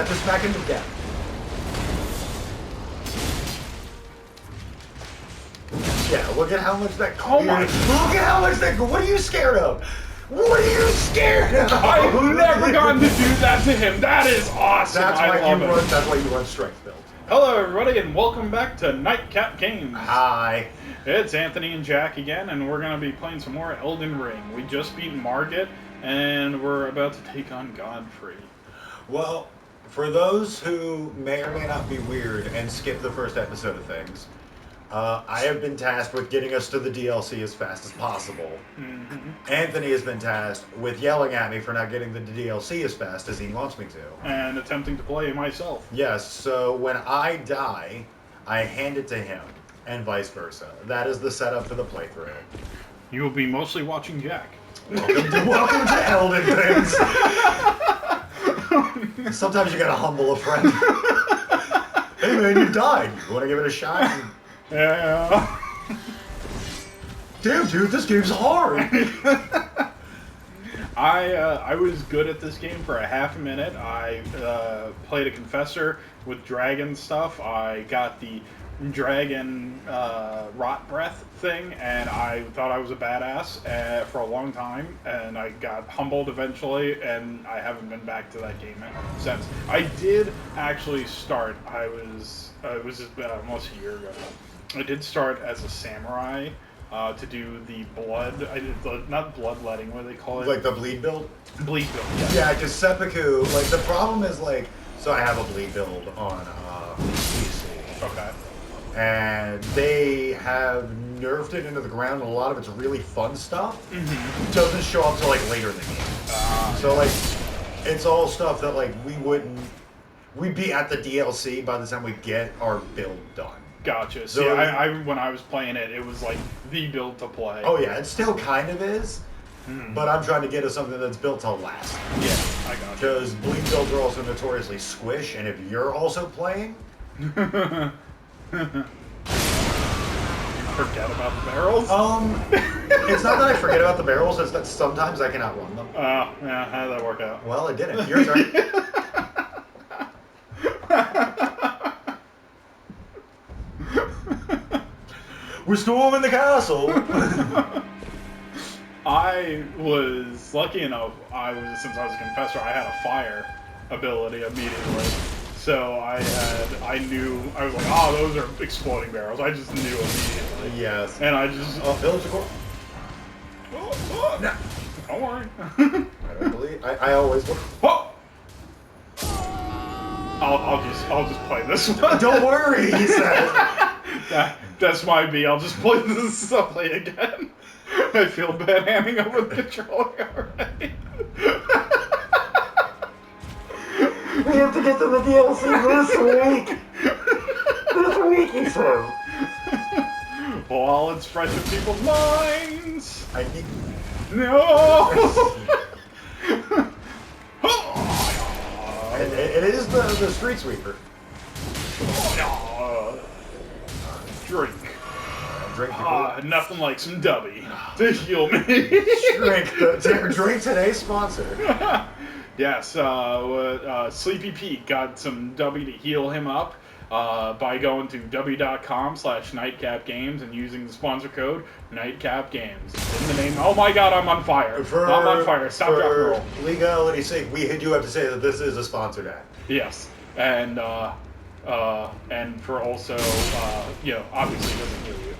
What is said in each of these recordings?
Yeah, just smack him to death. Yeah, look at how much that... Oh my... Look at how much that... What are you scared of? What are you scared of? I've never gotten to do that to him. That is awesome. That's why you run strength build. Hello, everybody, and welcome back to Knightcapgames. Hi. It's Anthony and Jack again, and we're going to be playing some more Elden Ring. We just beat Margit, and we're about to take on Godfrey. Well, for those who may or may not be weird and skip the first episode of things, I have been tasked with getting us to the DLC as fast as possible. Mm-hmm. Anthony has been tasked with yelling at me for not getting the DLC as fast as he wants me to. And attempting to play myself. Yes, so when I die, I hand it to him, and vice versa. That is the setup for the playthrough. You will be mostly watching Jack. Welcome to Elden Things. Sometimes you gotta humble a friend. Hey man, you died. You wanna give it a shot? Yeah. Damn, dude, this game's hard. I was good at this game for a half a minute. I played a confessor with dragon stuff. I got the dragon rot breath thing, and I thought I was a badass for a long time, and I got humbled eventually, and I haven't been back to that game since. I did actually start. It was almost a year ago. I did start as a samurai to do the blood. I did not bloodletting. What do they call it? Like the bleed build? Bleed build. Yeah. Yeah, because seppuku. Like the problem is like, so I have a bleed build on PC. Okay. And they have nerfed it into the ground, and a lot of it's really fun stuff. Mm-hmm. Doesn't show up till like later in the game. So like, it's all stuff that like we'd be at the DLC by the time we get our build done. Gotcha. So I when I was playing it, it was like the build to play. Oh yeah, it still kind of is, but I'm trying to get to something that's built to last. Yeah, I got you. Because bleed builds are also notoriously squish, and if you're also playing, you forget about the barrels? it's not that I forget about the barrels, it's that sometimes I can outrun them. Yeah, how did that work out? Well, it didn't. Your turn. We're storming the castle. I was lucky enough. Since I was a confessor, I had a fire ability immediately. So I was like, oh, those are exploding barrels. I just knew immediately. Yes. And I just village core. No. Don't worry. I don't believe. I always. Oh! I'll just play this one. Don't worry, he said. That's my B. I'll just play this softly again. I feel bad handing over the controller already. We have to get to the DLC this week. This week, he said. While it's fresh in people's minds. No. It is the street sweeper. Drink. Drink. Nothing like some dubby to heal me. Drink today's sponsor. Yes, Sleepy Pete got some dubby to heal him up by going to dubby.com/Knightcapgames and using the sponsor code Knightcapgames. In the name. Oh my God, I'm on fire. I'm on fire. Stop, drop, and roll. For legality's sake, we do have to say that this is a sponsored ad. Yes, and for also, obviously it doesn't heal you.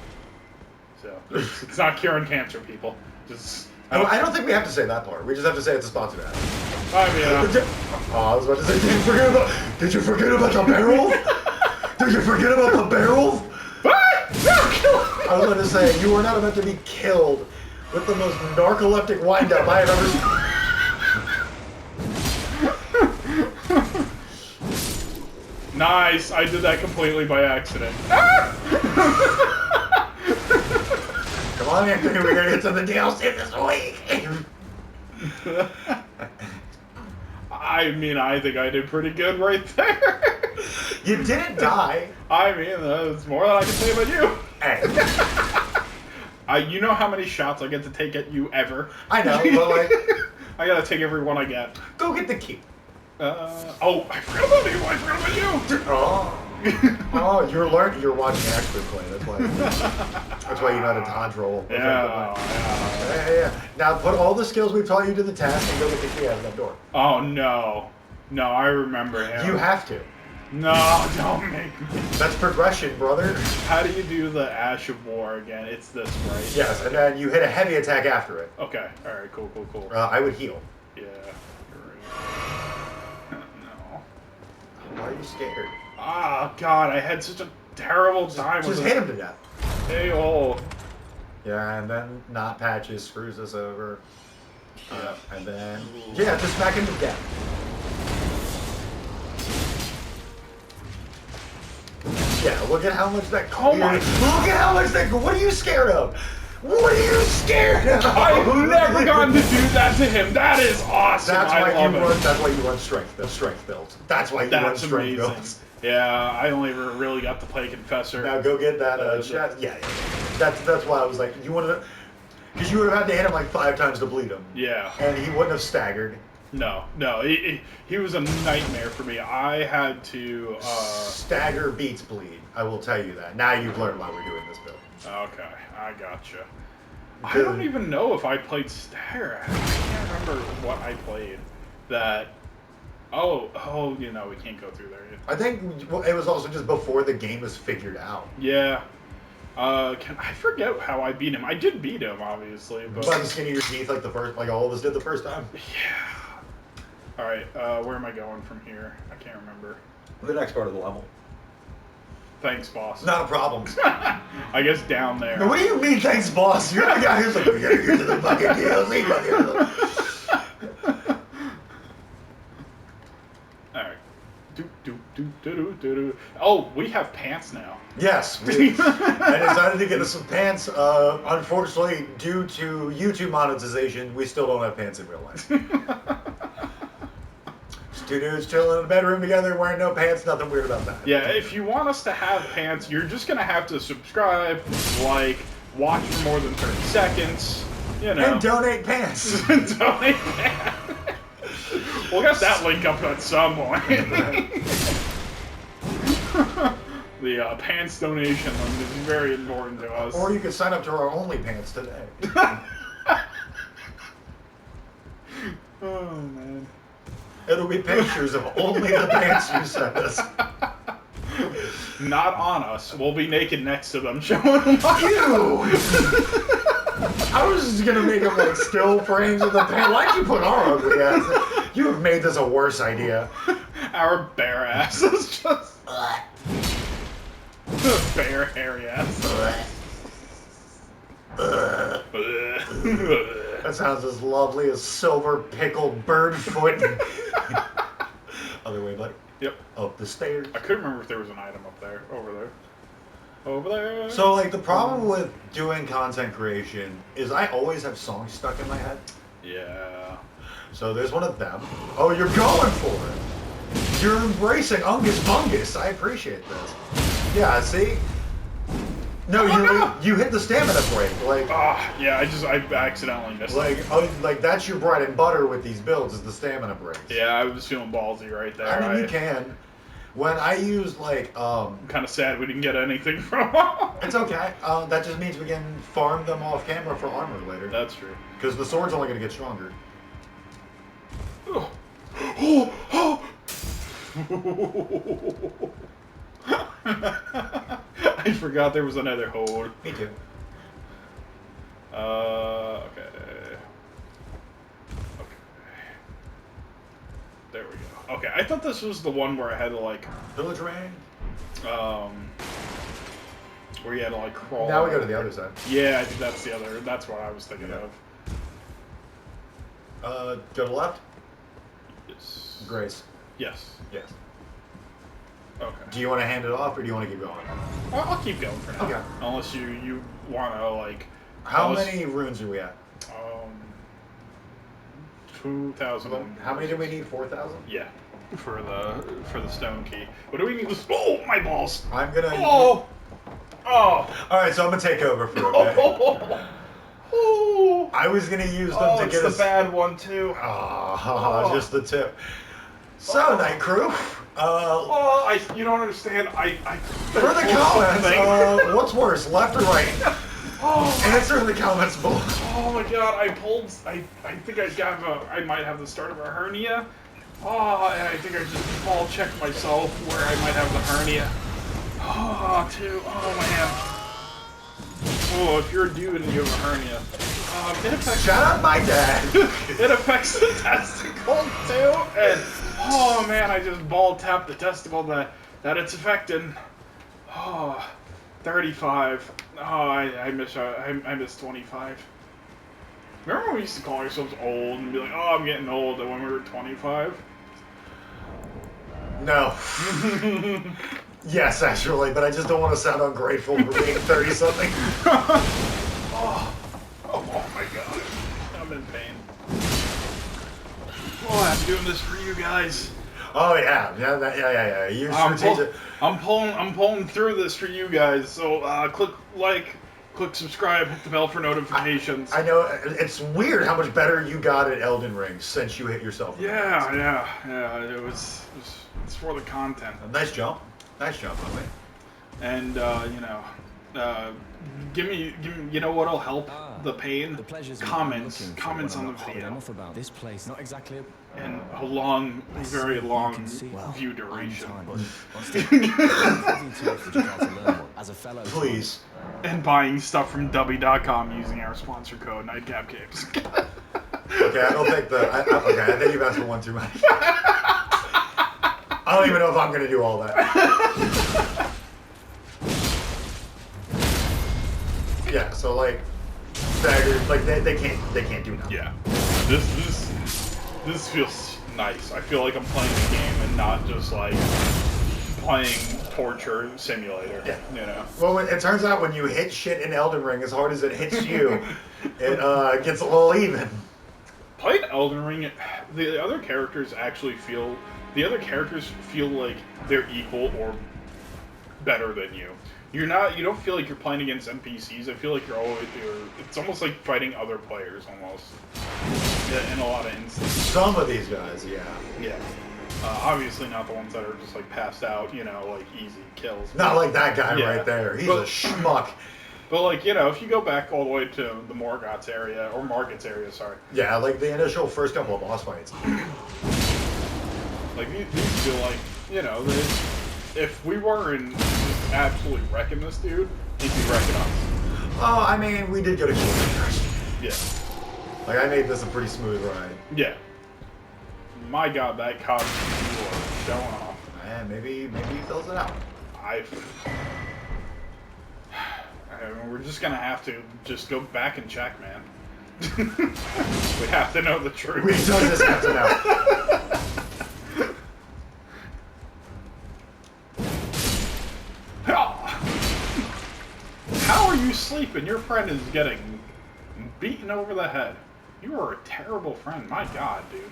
So it's not curing cancer, people. Just. I don't think we have to say that part. We just have to say it's a sponsored ad. I mean, I was about to say, did you forget about the barrels? Did you forget about the barrels? I was about to say, you are not about to be killed with the most narcoleptic wind-up I have ever seen. Nice! I did that completely by accident. Come on, Anthony, we're gonna get to the DLC this week. I mean, I think I did pretty good right there. You didn't die. I mean, that's more than I can say about you. Hey. You know how many shots I get to take at you ever? I know, but like... I gotta take every one I get. Go get the key. Oh, I forgot about you. I forgot about you. Oh, you're learning. You're watching an expert play. That's why. That's why you know how to dodge roll. Yeah. Now put all the skills we've taught you to the test and go get the key out of that door. Oh no, no, I remember him. You have to. No, don't make me. That's progression, brother. How do you do the Ash of War again? It's this, right? Yes, and then you hit a heavy attack after it. Okay. All right. Cool. I would heal. Yeah. You're right. No. Why are you scared? Ah, God, I had such a terrible time with Just hit him to death. Hey, oh. Yeah, and then not patches screws us over. And then just smack him to death. Yeah, look at how much that. Oh my! Look at how much that. What are you scared of? What are you scared of? I've never gotten to do that to him. That is awesome. That's why you run strength. The strength builds. That's why you run strength amazing. builds. Yeah, I only really got to play Confessor. Now go get that chat. Yeah. That's why I was like, you wanted to, because you would have had to hit him like 5 times to bleed him. Yeah. And he wouldn't have staggered. No, he was a nightmare for me. I had to stagger beats bleed. I will tell you that. Now you've learned why we're doing this build. Okay, I gotcha. I don't even know if I played stagger. I can't remember what I played. That. Oh, you know, we can't go through there yet. I think it was also just before the game was figured out. Yeah. I forget how I beat him. I did beat him, obviously, but by the skin of your teeth, like all of us did the first time. Yeah. All right. Where am I going from here? I can't remember. The next part of the level. Thanks, boss. Not a problem. I guess down there. Now, what do you mean, thanks, boss? You're the guy who's like, we gotta get to the fucking DLC, buddy. Oh, we have pants now. Yes, I decided to get us some pants. Unfortunately, due to YouTube monetization, we still don't have pants in real life. Just 2 dudes chilling in a bedroom together, wearing no pants, nothing weird about that. Yeah, if you want us to have pants, you're just gonna have to subscribe, like, watch for more than 30 seconds, you know. And donate pants. Donate pants. We'll get that link up at some point. The pants donation link is very important to us. Or you could sign up to our OnlyPants today. Oh, man. It'll be pictures of only the pants you sent us. Not on us. We'll be naked next to them, showing them. Ew! I was just gonna make them like still frames of the pants. Why'd you put our ugly ass? You have made this a worse idea. Our bare asses just. Bare hairy ass. That sounds as lovely as silver pickled bird foot. Other way, buddy. Yep. Up the stairs. I couldn't remember if there was an item up there. Over there. So, like, the problem with doing content creation is I always have songs stuck in my head. Yeah. So there's one of them. Oh, you're going for it. You're embracing Ungus Bungus. I appreciate this. Yeah, see? No, you hit the stamina break. Like, yeah, I accidentally missed it. Like that's your bread and butter with these builds is the stamina breaks. Yeah, I was feeling ballsy right there. I mean, you can. When I use like, I'm kind of sad we didn't get anything from. It's okay. That just means we can farm them off camera for armor later. That's true. Because the sword's only gonna get stronger. I forgot there was another hold. Me too. Okay. There we go. Okay, I thought this was the one where I had to like Village Rain. Where you had to like crawl. Now we go to the other side. Yeah, I think that's the other. That's what I was thinking of. Go to the left. Yes. Grace. Yes. Yes. Okay. Do you want to hand it off, or do you want to keep going? I'll keep going for now. Okay. Unless you want to like. How many runes are we at? 2,000. How many do we need? 4,000. Yeah. For the stone key. What do we need? Oh, my balls! I'm gonna. Oh. All right, so I'm gonna take over for a bit. I was gonna use them to get us. The bad one too. Just the tip. So, Night Crew, you don't understand. for the comments, what's worse, left or right? Answer in the comments below. Oh my god, I think I might have the start of a hernia. And I think I just ball checked myself where I might have the hernia. Oh man. Oh, if you're a dude and you have a hernia, it affects. Shout out my dad. It affects the testicle too, and oh man, I just ball tapped the testicle that it's affecting. 35. I miss 25. Remember when we used to call ourselves old and be like, oh, I'm getting old, and when we were 25? No. Yes, actually, but I just don't want to sound ungrateful for being 30-something. Oh my god. I'm in pain. I'm doing this for you guys. Oh yeah. You I'm pulling through this for you guys. So click like, click subscribe, hit the bell for notifications. I know it's weird how much better you got at Elden Ring since you hit yourself. Yeah. It's for the content. Nice jump, by the way. And give me, you know what'll help the pain? Comments on the video. Enough about this place. Not exactly. And a very long view duration. Please. And buying stuff from dubby.com using our sponsor code Knightcapgames. Okay, I don't think I think you've asked for one too much. I don't even know if I'm gonna do all that. Yeah, so like staggered, like they can't do nothing. Yeah. This feels nice. I feel like I'm playing the game and not just like playing torture simulator. Yeah. You know. Well, it turns out when you hit shit in Elden Ring as hard as it hits you, it gets a little even. Playing Elden Ring, the other characters feel like they're equal or better than you. You don't feel like you're playing against NPCs. I feel like it's almost like fighting other players almost. In a lot of instances. Some of these guys, yeah. Yeah. Obviously not the ones that are just like passed out, like easy kills. Not like that guy right there. He's a schmuck. But like, if you go back all the way to the Margot's area, or Margot's area, sorry. Yeah, like the initial first couple of boss fights. Like these feel like, if we weren't absolutely wrecking this dude, he'd be wrecking us. Oh, I mean, we did get a kill first. Yeah. Like, I made this a pretty smooth ride. Yeah. My god, that cog you are showing off. Man, maybe he fills it out. We're just gonna have to just go back and check, man. We have to know the truth. We don't just have to know. How are you sleeping? Your friend is getting beaten over the head. You are a terrible friend. My god, dude.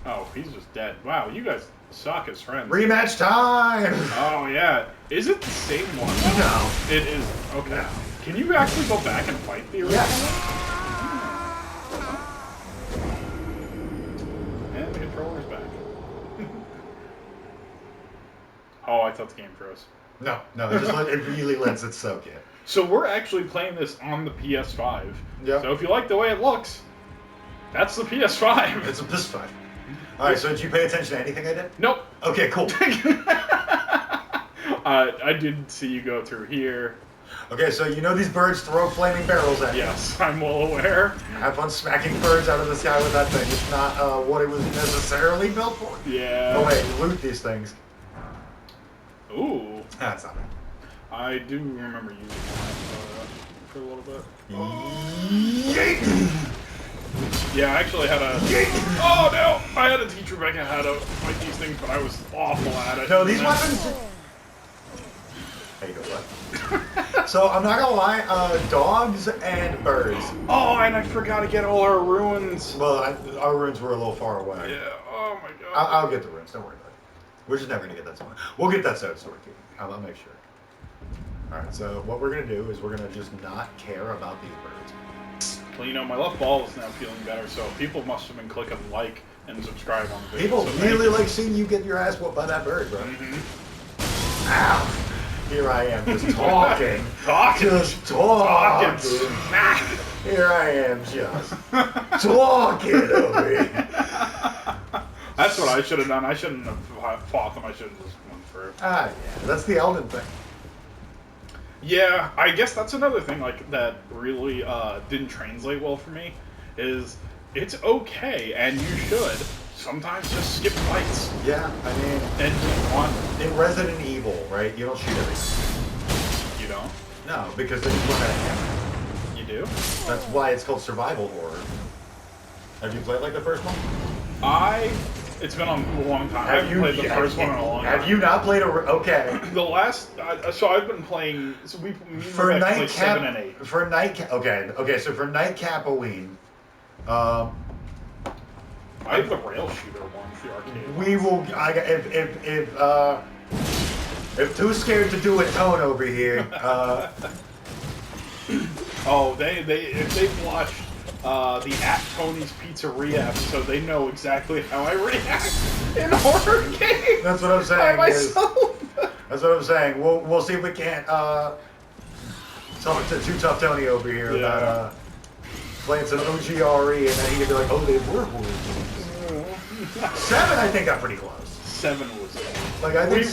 Oh, he's just dead. Wow, you guys suck as friends. Rematch time! Oh, yeah. Is it the same one? No. It is. Okay. No. Can you actually go back and fight the original? Yes. And the controller's back. Oh, I thought the game froze. No, it really lets it soak in. So we're actually playing this on the PS5. Yeah. So if you like the way it looks, that's the PS5. It's a PS5. Alright, so did you pay attention to anything I did? Nope. Okay, cool. I did see you go through here. Okay, so these birds throw flaming barrels at you. Yes, I'm well aware. Have fun smacking birds out of the sky with that thing. It's not what it was necessarily built for. Yeah. Oh wait, loot these things. Ooh. That's not bad. I do remember using that for a little bit. Yeet! Yeah, I actually had a... Oh no! I had to teach Rebecca how to fight these things, but I was awful at it. No, these weapons... How you doing, bud? So, I'm not gonna lie, dogs and birds. Oh, and I forgot to get all our ruins. Well, our ruins were a little far away. Yeah, oh my god. I'll get the ruins, don't worry about it. We're just never gonna get that story. We'll get that story, too. I'll make sure. Alright, so what we're gonna do is we're gonna just not care about these birds. Well, my left ball is now feeling better, so people must have been clicking like and subscribe on the video. People So really like seeing you get your ass whooped by that bird, bro. Ow! Here I am, just talking. Just talking. Here I am, just talking over here. That's what I should have done. I shouldn't have fought them. I should have just went through. Ah, yeah. That's the Elden thing. Yeah, I guess that's another thing like that really didn't translate well for me. Is it's okay, and you should sometimes just skip fights. Yeah, I mean, And just one. in Resident Evil, right? You don't shoot everything. You don't? No, because then you run out of ammo. You do? That's why it's called survival horror. Have you played like the first one? It's been a long time. I haven't played the first one in a long time. Have you not played okay? The last, so I've been playing. So me and For Rebecca play 7 and 8. For Knightcap, okay. So for Knightcapgames, I have the rail shooter one for the arcade. we will. If too scared to do a tone over here, Oh, if they've watched the At Tony's Pizzeria episode, they know exactly how I react in horror games. that's what I'm By saying. myself. That's what I'm saying. We'll see if we can't talk to Too Tough Tony over here about playing some OGRE, and then he could be like, oh, they were horror games. 7, I think, got pretty close. 7 was Like I think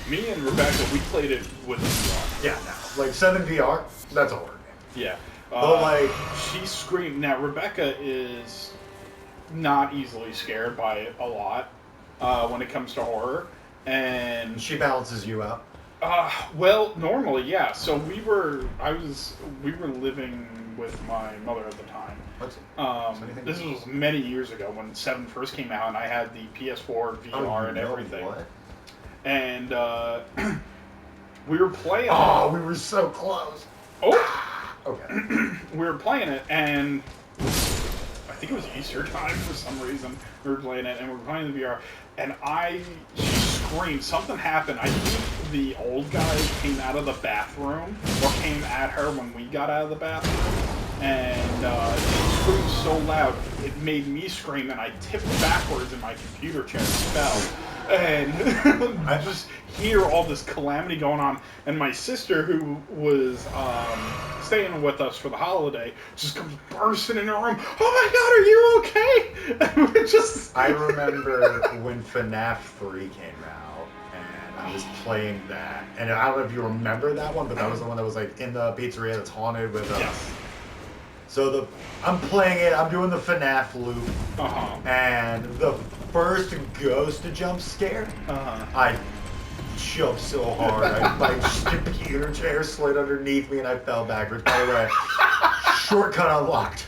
me and Rebecca, we played it with VR. yeah, no, like 7 VR, that's a horror game. Yeah. But like She screamed. Now, Rebecca is not easily scared by a lot when it comes to horror. And she balances you out. well, normally, yeah. So we were living with my mother at the time. This was many years ago when 7 first came out, and I had the PS4 VR and everything. What? And we were playing. Oh, we were so close. Oh. Okay. We were playing it, and I think it was Easter time for some reason. We were playing it, and we were playing the VR, and she screamed. Something happened. I think the old guy came out of the bathroom, or came at her when we got out of the bathroom, and she screamed so loud, it made me scream, and I tipped backwards in my computer chair and fell. And I just hear all this calamity going on, and my sister, who was staying with us for the holiday, just comes bursting in her room. Oh my God, are you okay? And we're just. I remember when FNAF 3 came out, and I was playing that, and I don't know if you remember that one, but that was the one that was like in the pizzeria that's haunted with. Yes. So I'm playing it. I'm doing the FNAF loop, and the first ghost jump scare, I jumped so hard, my computer chair slid underneath me, and I fell backwards. By the way, shortcut unlocked.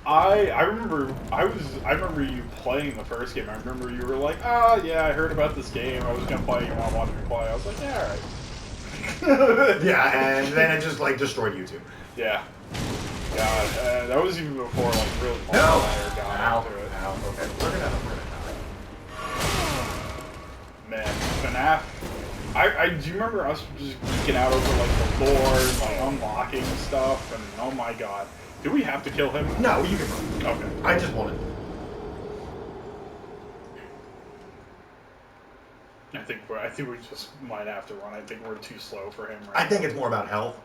I remember you playing the first game. I remember you were like, yeah, I heard about this game. I was gonna play. You want to watch me play? I was like, yeah, all right. Yeah, and then it just like destroyed YouTube. Yeah. God, that was even before like real No! got into it. Okay, we're gonna Man, FNAF. Do you remember us just geeking out over like the lore, and, like unlocking stuff, and oh my God, do we have to kill him? No, you can run. Okay. I just wanted. I think we just might have to run. I think we're too slow for him. Right I think it's more about health.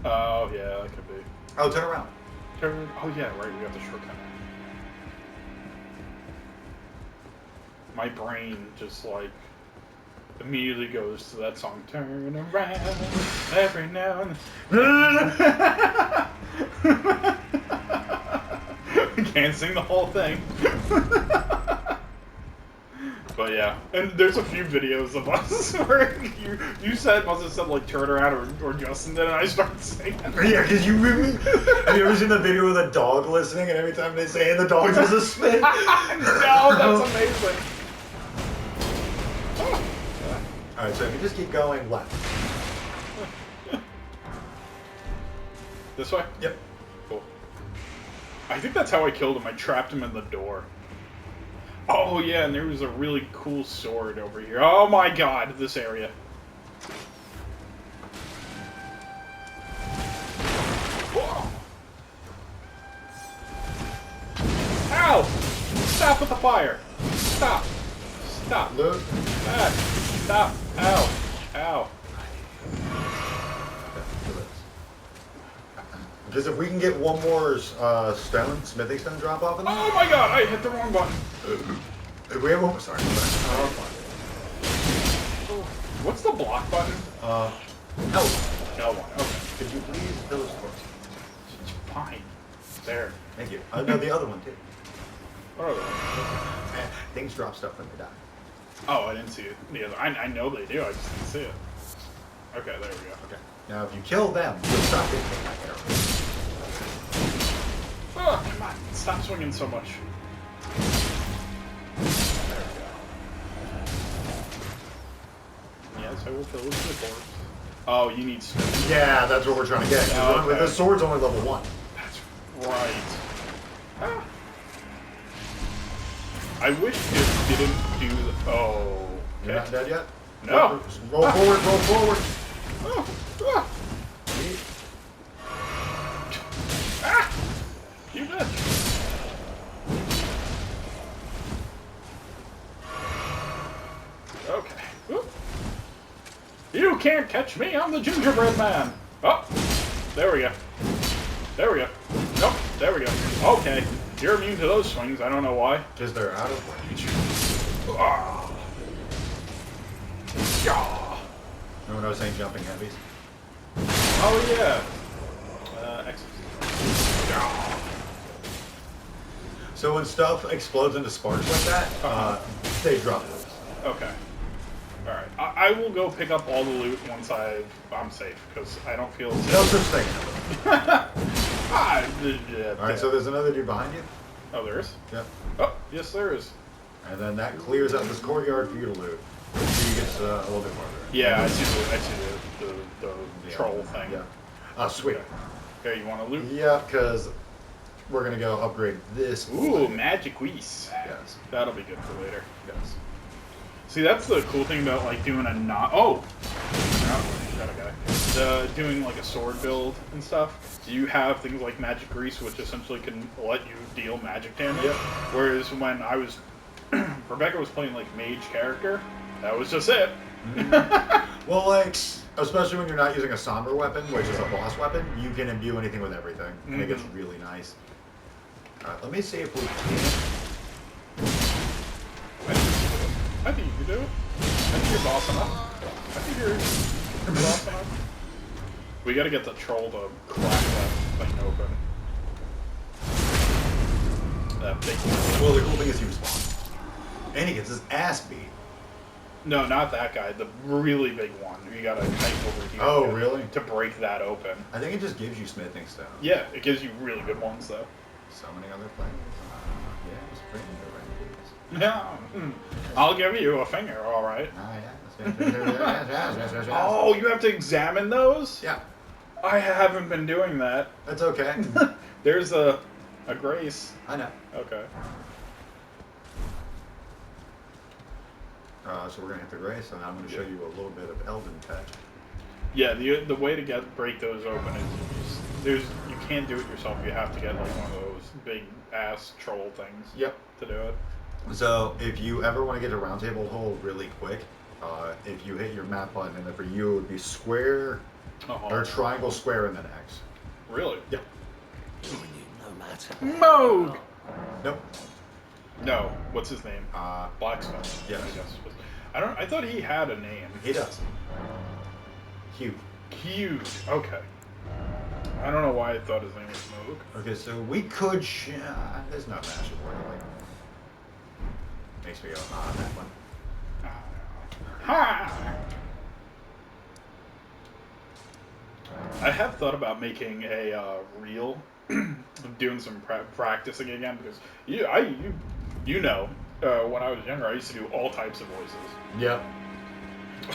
Oh yeah, that could be. Oh, turn around. Oh yeah, right. We got the shortcut. My brain just like immediately goes to that song. Turn around every now and then. Can't sing the whole thing. But yeah, and there's a few videos of us where you must have said like turn around or Justin did, and I started singing. Yeah, because you really. Have you ever seen the video with a dog listening, and every time they say it, the dog does a spin? No, that's amazing. Alright, so if you just keep going left. This way? Yep. Cool. I think that's how I killed him. I trapped him in the door. Oh yeah, and there was a really cool sword over here. Oh my God, this area. Ow! Stop with the fire! Stop! Stop! Loot. Stop! Ow! Ow! Because if we can get one more smithing stone drop off of them. Oh my god! I hit the wrong button. If we have one, sorry. What's the block button? L. L1. Okay. Could you please fill us for? Fine. There. Thank you. No, the other one too. What are they? Things drop stuff when they die. Oh, I didn't see it. The other. I know they do. I just didn't see it. Okay, there we go. Okay. Now, if you kill them, you'll stop getting hit by arrows. Oh, come on. Stop swinging so much. There we go. Yes, I will kill the corpse. Oh, you need strength. Yeah, that's what we're trying to get. Okay. The sword's only level 1. That's right. Ah. I wish it didn't do the... Oh. You're not dead yet? No. Roll forward, roll forward. Oh. Ah. Ah. You did. Okay. Oop. You can't catch me, I'm the gingerbread man. Oh, there we go. There we go. Nope, there we go. Okay, you're immune to those swings, I don't know why. Because they're out of range. Ah. Yeah. Remember when I was saying jumping heavies? Oh yeah. Exit. Yeah. So when stuff explodes into sparks like that, they drop those. Okay. Alright. I will go pick up all the loot once I'm safe, because I don't feel safe. No such thing. Alright, so there's another dude behind you? Oh, there is? Yep. Oh, yes there is. And then that clears out this courtyard for you to loot. So you get a little bit farther. Yeah, I see the troll thing. Yeah. Sweet. Okay, you want to loot? Yeah, because we're going to go upgrade this. Ooh, magic wees. Yes. That'll be good for later. Yes. See, that's the cool thing about, like, doing a not... Oh! No, got a guy. Doing, like, a sword build and stuff. You have things like magic grease, which essentially can let you deal magic damage. Yep. Whereas when I was... Rebecca was playing, like, mage character, that was just it. Mm-hmm. Well, like, especially when you're not using a somber weapon, which is a boss weapon, you can imbue anything with everything. And it gets really nice. Alright, let me see if we can... I think you can do it. I think you're boss enough. I think you're boss enough. We gotta get the troll to crack that thing open. That big one. Well, the cool thing is he responds. And he gets his ass beat. No, not that guy. The really big one. You gotta knife over here. Oh, really? To break that open. I think it just gives you smithing stone. Yeah, it gives you really good ones, though. Summoning other players. Yeah, just bring the Yeah. I'll give you a finger, alright. Oh, you have to examine those? Yeah. I haven't been doing that. That's okay. There's a grace. I know. Okay. So we're gonna hit the grace, and I'm gonna show you a little bit of Elven touch. Yeah, the way to break those open is you can't do it yourself. You have to get like one of those big ass troll things. Yep. To do it. So if you ever want to get a round table hole really quick, if you hit your map button, and then for you it would be square or triangle, square, and then X. Really? Yep. Moog. Nope. No. What's his name? Blacksmith. Yes. I guess. I thought he had a name. He does. Hugh. Huge. Okay. I don't know why I thought his name was Moog. Okay, so we could. There's no massive word. Like, makes me go on that one. Ha! I have thought about making a reel, doing some practicing again because you know, when I was younger, I used to do all types of voices. Yep.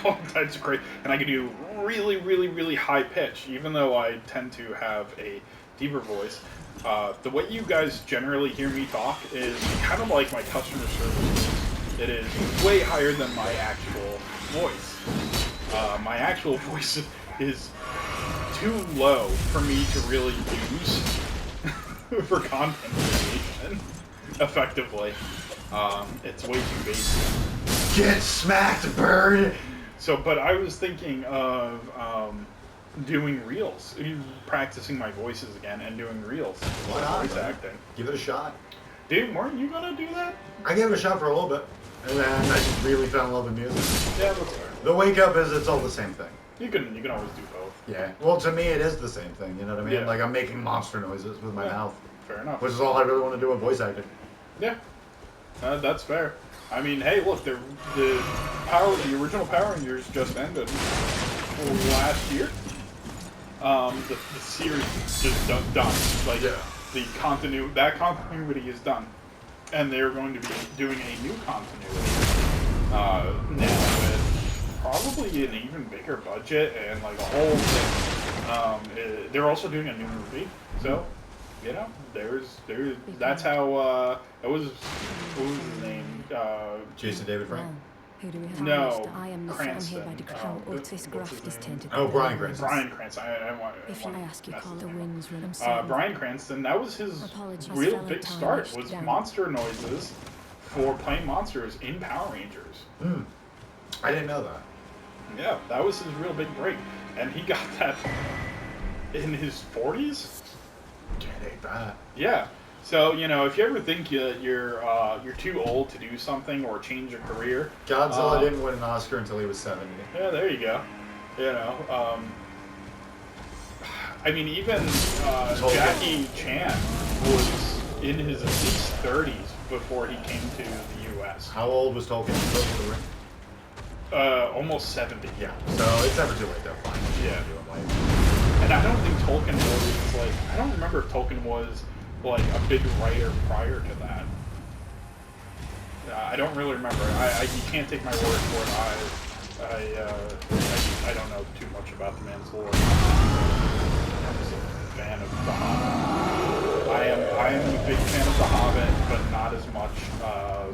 All types of crazy, and I could do really, really, really high pitch, even though I tend to have a deeper voice. The way you guys generally hear me talk is kind of like my customer service voice. It is way higher than my actual voice. My actual voice is too low for me to really use for content creation. effectively. It's way too basic. Get smacked, bird! So, but I was thinking of doing reels, practicing my voices again and doing reels. Why not? Voice acting. Give it a shot. Dude, weren't you gonna do that? I gave it a shot for a little bit, and then I just really fell in love with music. Yeah, that's fair. The wake up is it's all the same thing. You can always do both. Yeah. Well, to me, it is the same thing. You know what I mean? Yeah. Like I'm making monster noises with my Yeah. mouth, Fair enough. which is all I really want to do in voice acting. Yeah, that's fair. I mean, hey, look, the original Power Rangers just ended last year. The series is just done. Like Yeah. that continuity is done, and they're going to be doing a new continuity now with probably an even bigger budget and like a whole thing. They're also doing a new movie, so you know, that's how it was. What was his name? Jason David Frank. Who do we have? No, I am the Cranston. hereby declare Otis Graft is tainted. Oh, Bryan Cranston. Bryan Cranston. I want. If you ask, you mess call his the name up. winds run. I'm sorry. Bryan Cranston, that was his Apologies, real fellow big start, tarnished was down. monster noises for playing monsters in Power Rangers. Hmm. I didn't know that. Yeah, that was his real big break. And he got that in his 40s? Can't hate that. Yeah. So, you know, if you ever think you're too old to do something or change your career... Godzilla didn't win an Oscar until he was 70. Yeah, there you go. You know, I mean, even Jackie Chan was in his at least 30s before he came to the U.S. How old was Tolkien? Almost 70. Yeah, so it's never too late to find what you Yeah. want to do in life. And I don't think Tolkien was, like, I don't remember if Tolkien was, like, a big writer prior to that. I don't really remember. You can't take my word for it. I don't know too much about the man's lore. I'm just a fan of The Hobbit. I am a big fan of The Hobbit, but not as much.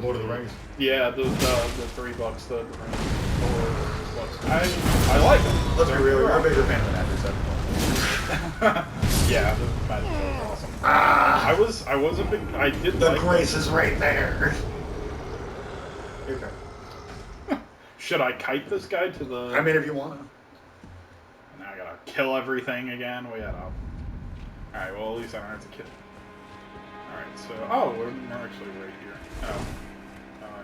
Lord of the Rings. Yeah, the 3 books, the books. I like them. Let's be real, you're a bigger fan than Andrew said. Yeah, the magic was awesome. Ah! I was a big. I did The like grace is right there. Okay. Should I kite this guy to the? I mean, if you want to. Now I gotta kill everything again. We gotta. All right. Well, at least I don't have to kill. All right. So, we're actually right here. Oh.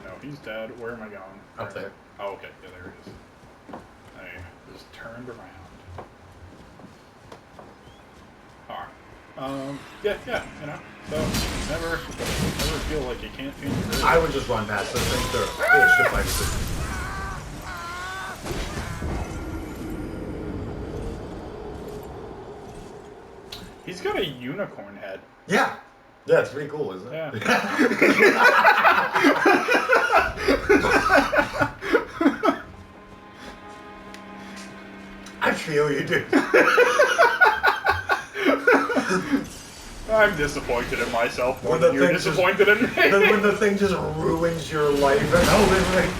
No, he's dead. Where am I going? Up there. Oh, okay. Yeah, there it is. I just turned around. Alright. Yeah, you know. So never feel like you can't change your I would just run past those things. They're a bitch to fight with. He's got a unicorn head. Yeah. Yeah, it's pretty cool, isn't it? Yeah. I feel you, dude. I'm disappointed in myself more When than the you're thing just- disappointed in me. When the thing just ruins your life and everything.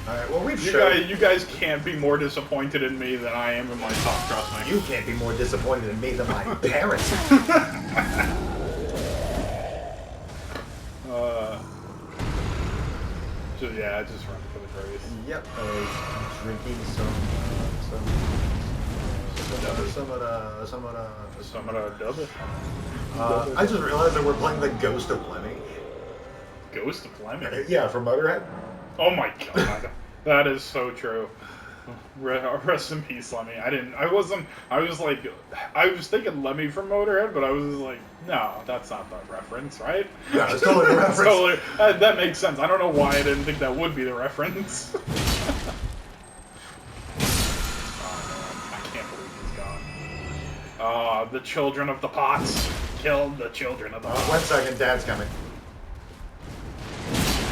Alright, well, we've shown... You guys can't be more disappointed in me than I am in myself, trust me. You can't be more disappointed in me than my parents. I just run for the grace. Yep, I was drinking some Some dubby. I just realized that we're playing the Ghost of Lemmy. Ghost of Lemmy? Yeah, from Motorhead. Oh my god. That is so true. Rest in peace, Lemmy. I was thinking Lemmy from Motorhead, but I was just like, no, that's not the reference, right? Yeah, it's totally the reference. That makes sense. I don't know why I didn't think that would be the reference. Oh man, I can't believe he's gone. The children of the pots killed the children of the pots. 1 second, Dad's coming.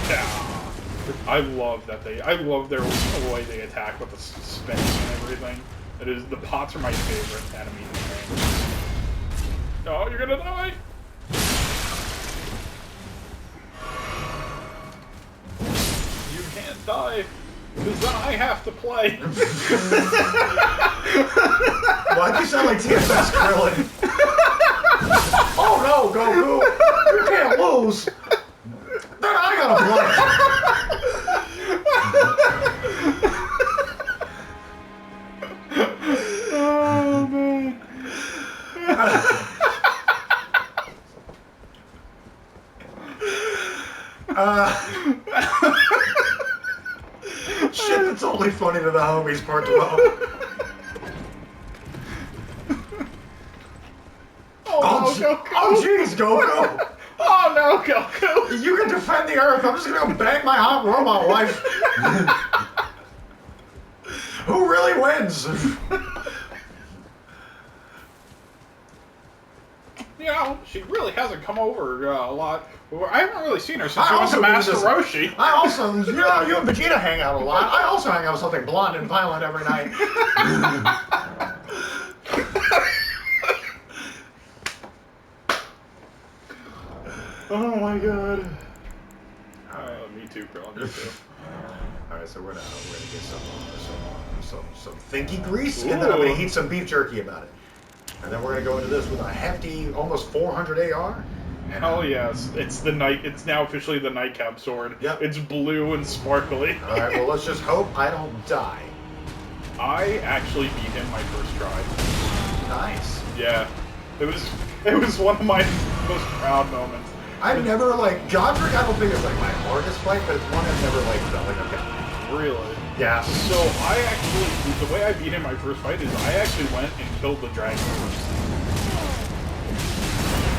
Yeah. I love that I love their way they attack with the spinning and everything. The pots are my favorite enemy in the game. Oh, you're gonna die! You can't die, because then I have to play. Why'd you sound like TFS Krillin? Oh go, Goku! You can't lose! Then I gotta play! Oh, man. Shit that's only funny to the homies, part 12. Oh, no, Goku. Oh, jeez, Goku! Oh, no, Goku. You can defend the Earth. I'm just gonna go bang my hot robot wife. Who really wins? You know, she really hasn't come over a lot. I haven't really seen her since I she went to also Master mean this- Roshi. I also, you know, you and Vegeta hang out a lot. I also hang out with something blonde and violent every night. Oh my god. Me too, girl. Me too. All right, so we're gonna get some thinky grease, and then I'm gonna Ooh. heat some beef jerky about it, and then we're gonna go into this with a hefty, almost 400 AR. Hell yes. It's now officially the Knightcap sword. Yep. It's blue and sparkly. All right, well let's just hope I don't die. I actually beat him my first try. Nice. Yeah. It was one of my most proud moments. I've never Godrick. I don't think it's my hardest fight, but it's one I've never felt like I've gotten. Really? Yeah. So the way I beat him my first fight is I actually went and killed the dragon first.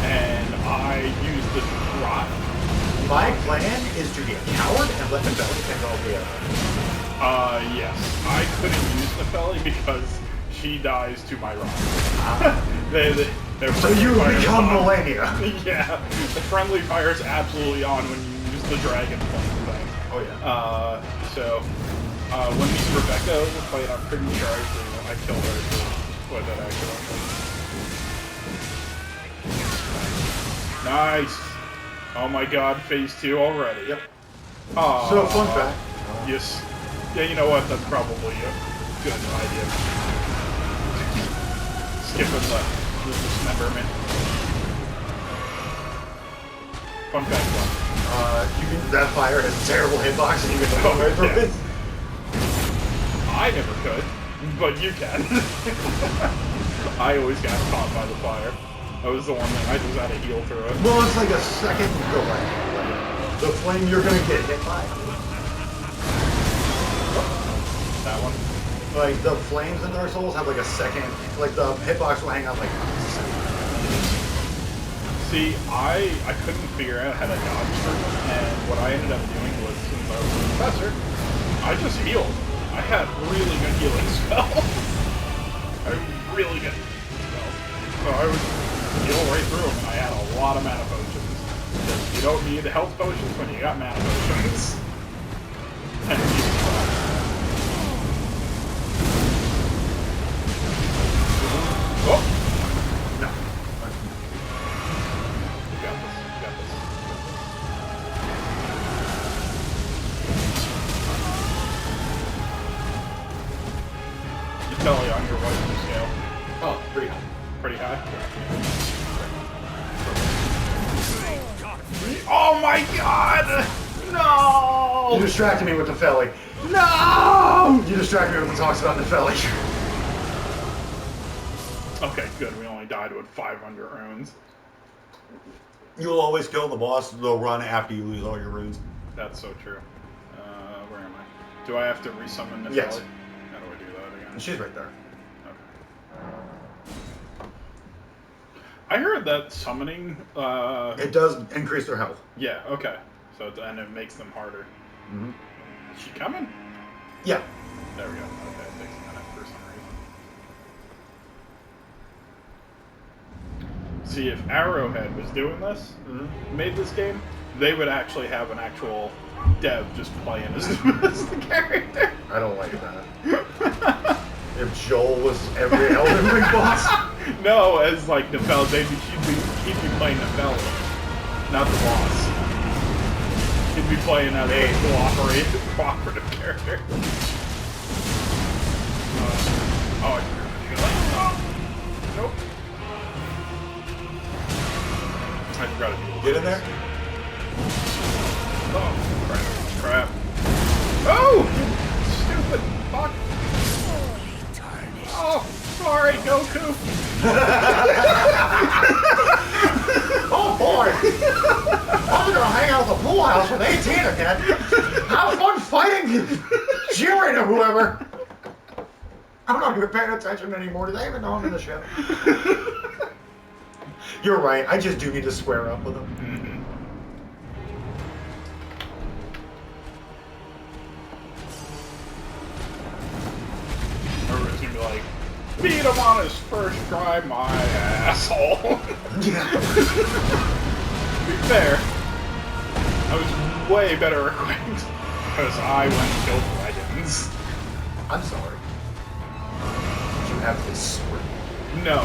And I used the rot. My plan is to be a coward and let the belly take all the Yes. I couldn't use Nefelli because she dies to my rot. They're So you friendly become fires on. Millennia. Yeah. The friendly fire is absolutely on when you use the dragon thing. Oh yeah. When me and Rebecca were playing, I'm pretty sure I killed her with that accidentally. Nice! Oh my god, phase 2 already. Yep. So fun fact. Yes. Yeah, you know what? That's probably a good idea. Skipping the dismemberment. Fun fact. That fire has a terrible hitbox, and you can go right through it. I never could, but you can. I always got caught by the fire. That was the one thing I just had to heal through it. Well, it's like a second delay. The flame you're gonna get hit by. That one. Like the flames in Dark Souls have a second. Like the hitbox will hang out a second. See, I couldn't figure out how to dodge through them, and what I ended up doing was, since I was a professor, I just healed. I had really good healing spells. Really good spells. So I would heal right through them, and I had a lot of mana potions. Because you don't need health potions when you got mana potions. And oh! No. You got this. You got this. You tell me on your wisdom scale. Oh, pretty high. Pretty high. Oh my god! No! You distracted me with the Felly. No! You distracted me with the talks about the Felly. Okay, good. We only died with 500 runes. You'll always kill the boss. They'll run after you lose all your runes. That's so true. Where am I? Do I have to resummon Nefelli? Yes. How do I do that again? She's right there. Okay. I heard that summoning, It does increase their health. yeah, okay. So, and it makes them harder. Mm-hmm. Is she coming? Yeah. There we go. Okay, it takes a minute for some reason. See, if Arrowhead was doing this, made this game, they would actually have an actual dev just playing as the character. I don't like that. If Joel was every Elden Ring boss. No, as like Nefelli, he'd be playing Nefelli, not the boss. He'd be playing as a cooperative character. Oh, I nope. I forgot to do Get in there. Oh, crap. Oh! Stupid fuck! Oh, sorry, Goku! Oh boy! I'm gonna hang out at the pool house with 18 again. Have fun fighting Jiren or whoever. I'm not even paying attention anymore. Do they even know I'm in the show? You're right. I just do need to square up with them. Mm-hmm. Everybody's gonna be like, beat him on his first try, my asshole. Yeah. To be fair, I was way better equipped because I went and killed dragons. I'm sorry. Did you have this sword? No,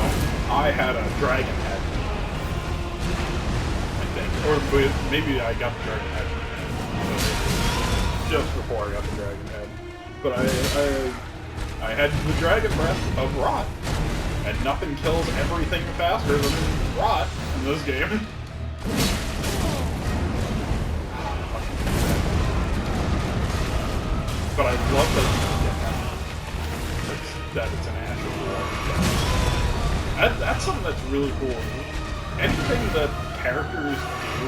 I had a dragon head. I think. Or maybe I got the dragon head just before I got the dragon head. But I had the dragon breath of rot. And nothing kills everything faster than rot in this game. But I love that you can get that it's an actual war. That's something that's really cool. Anything that characters do,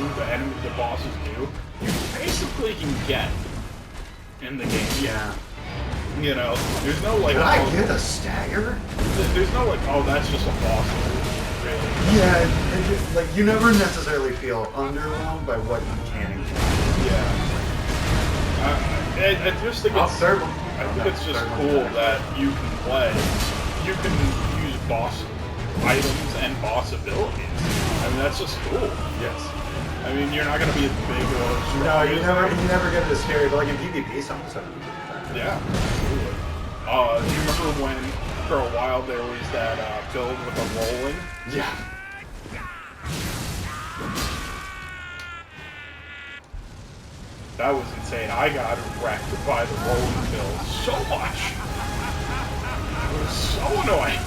the bosses do, you basically can get in the game. Yeah. You know, there's no like. Did I get a stagger? There's no like, oh, that's just a boss. Really. Yeah, like you never necessarily feel underwhelmed by what you can and can't. Yeah. I just think it's. I think it's just cool that you can play. You can use boss items and boss abilities. I mean, that's just cool. Yes. I mean, you're not gonna be as big or strong. No, you never get it as scary, but like in PvP, something's something. Yeah, absolutely. Do you remember when, for a while, there was that build with the rolling? Yeah. That was insane. I got wrecked by the rolling build so much. It was so annoying.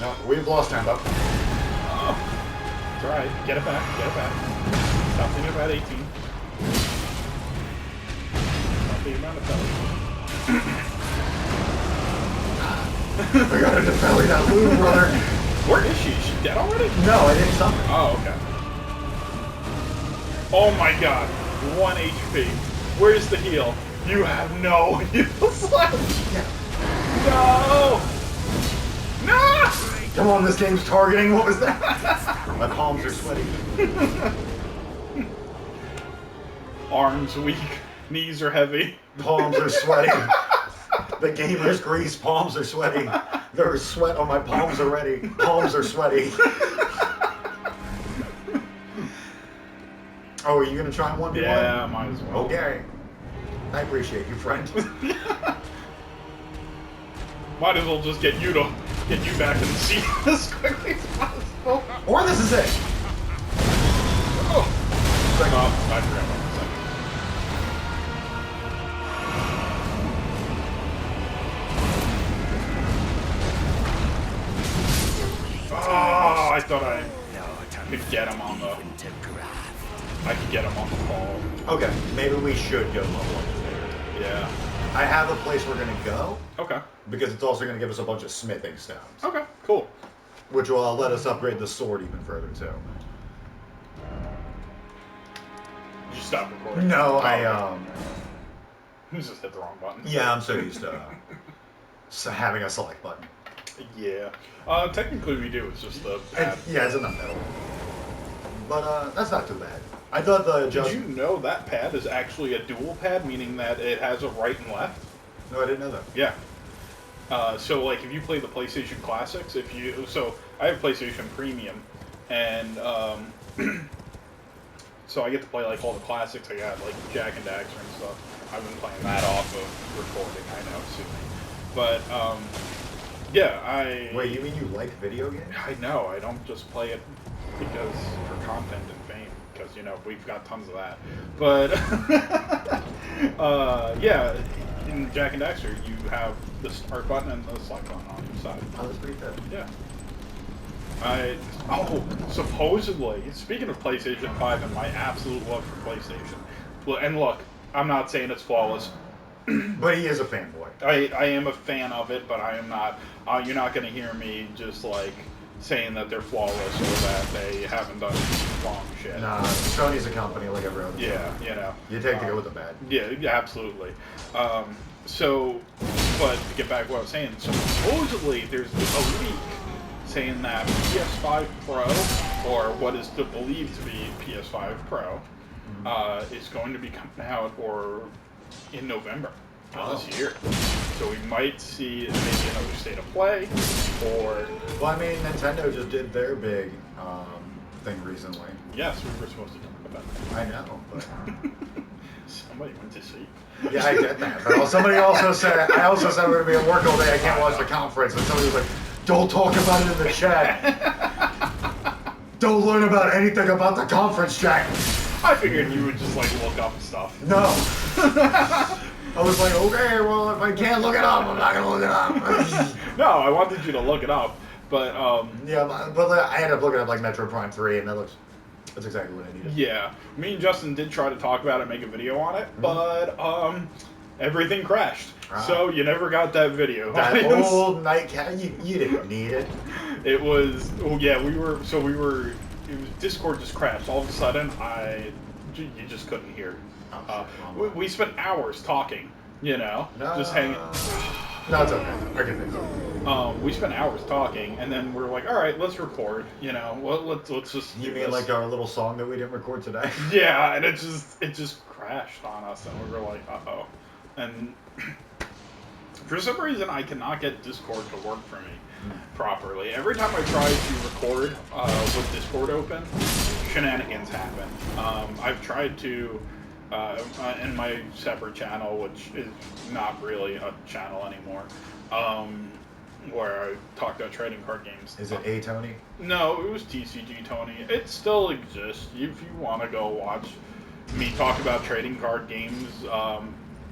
No, we've lost tempo. Oh. It's alright. Get it back. Get it back. Stop thinking about 18. Stop thinking about the belly. I gotta defelly that loon, brother. Where is she? Is she dead already? No, I didn't summon. Oh, okay. Oh my god. 1 HP. Where's the heal? You have no heals left. Yeah. No! No! Come on, this game's targeting. What was that? My palms are sweaty. Arms weak. Knees are heavy. Palms are sweaty. The gamer's grease. Palms are sweaty. There's sweat on my palms already. Palms are sweaty. Oh, are you gonna try 1v1? Yeah, might as well. Okay. I appreciate you, friend. Might as well just get you back in the seat as quickly as possible. Or this is it. Oh, I forgot about the second. Oh, I thought I could get him on the. I could get him on the fall. Okay, maybe we should go level up later. Yeah. I have a place we're gonna go. Okay. Because it's also gonna give us a bunch of smithing stones. Okay, cool. Which will let us upgrade the sword even further too. Did you stop recording? No, You just hit the wrong button. Yeah, I'm so used to having a select button. Yeah. Technically we do. It's just the pad. Yeah, it's in the middle. But that's not too bad. I thought the Did you know that pad is actually a dual pad, meaning that it has a right and left? No, I didn't know that. Yeah. So like if you play the PlayStation Classics, so I have PlayStation Premium, and so I get to play like all the classics. I got like Jack and Daxter and stuff. I've been playing that off of recording. I know, soon. But yeah, Wait, you mean you like video games? I know. I don't just play it because for content and fame, because we've got tons of that. But yeah, in Jack and Daxter, you have the start button and the select button on your side. Oh, that's pretty good. Yeah. Supposedly, speaking of PlayStation 5 and my absolute love for PlayStation, and look, I'm not saying it's flawless. But he is a fanboy. I am a fan of it, but I am not. You're not going to hear me just like saying that they're flawless or that they haven't done wrong shit. Nah, Sony's a company like every other. Yeah, you know. You take the good with the bad. Yeah, absolutely. But to get back to what I was saying, so supposedly there's a leak saying that PS5 Pro, or what is believed to be PS5 Pro, is going to be coming out in November of this year. So we might see maybe another State of Play, or... Well, I mean, Nintendo just did their big thing recently. Yes, we were supposed to talk about that. I know, but... Somebody went to sleep. Yeah, I get that. But somebody also said, we're going to be at work all day, I can't watch the conference. And somebody was like, don't talk about it in the chat. Don't learn about anything about the conference chat. I figured you would just, like, look up stuff. No. I was like, okay, well, if I can't look it up, I'm not going to look it up. No, I wanted you to look it up, but, Yeah, but I ended up looking up, like, Metro Prime 3, and that's exactly what I needed. Yeah. Me and Justin did try to talk about it and make a video on it, but, everything crashed. So you never got that video. That old Knightcap, you didn't need it. It was, Discord just crashed. All of a sudden, you just couldn't hear. We spent hours talking, just hanging. No, it's okay. I can fix it. We spent hours talking, and then we're like, all right, let's record. Let's just. You mean like our little song that we didn't record today? Yeah, and it just crashed on us, and we were like, uh-oh. And for some reason, I cannot get Discord to work for me properly. Every time I try to record with Discord open, shenanigans happen. I've tried to, in my separate channel, which is not really a channel anymore, where I talk about trading card games. Is it A Tony? No, it was TCG Tony. It still exists. If you want to go watch me talk about trading card games,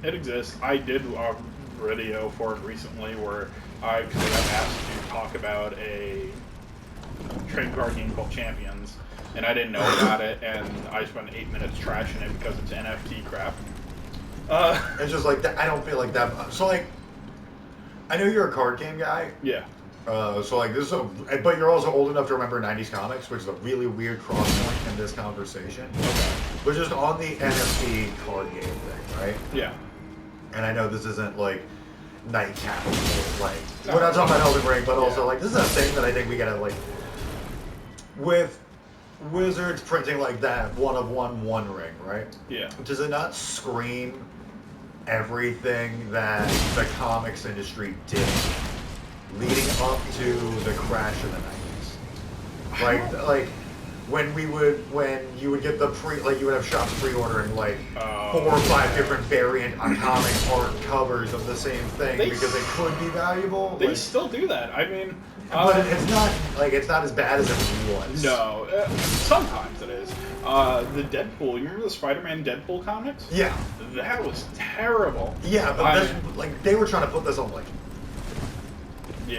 it exists. I did a video for it recently where I got asked to talk about a trading card game called Champions, and I didn't know about it, and I spent 8 minutes trashing it because it's NFT crap. It's just like that. I don't feel like that. So like, I know you're a card game guy. Yeah. So like this is but you're also old enough to remember 90s comics, which is a really weird cross point in this conversation. Okay. But just on the NFT card game thing, right? Yeah. And I know this isn't like Knightcap, like we're not talking about Elden Ring, but also like this is a thing that I think we gotta like with Wizards printing like that one ring, right? Yeah. Does it not scream everything that the comics industry did leading up to the crash of the 90s? Like when you would get you would have shops pre-ordering like 4 or 5 different variant comic art covers of the same thing because it could be valuable. They still do that. I mean, but it's not as bad as it was. No, sometimes it is. The Deadpool. You remember the Spider-Man Deadpool comics? Yeah. That was terrible. Yeah, but they were trying to put this on like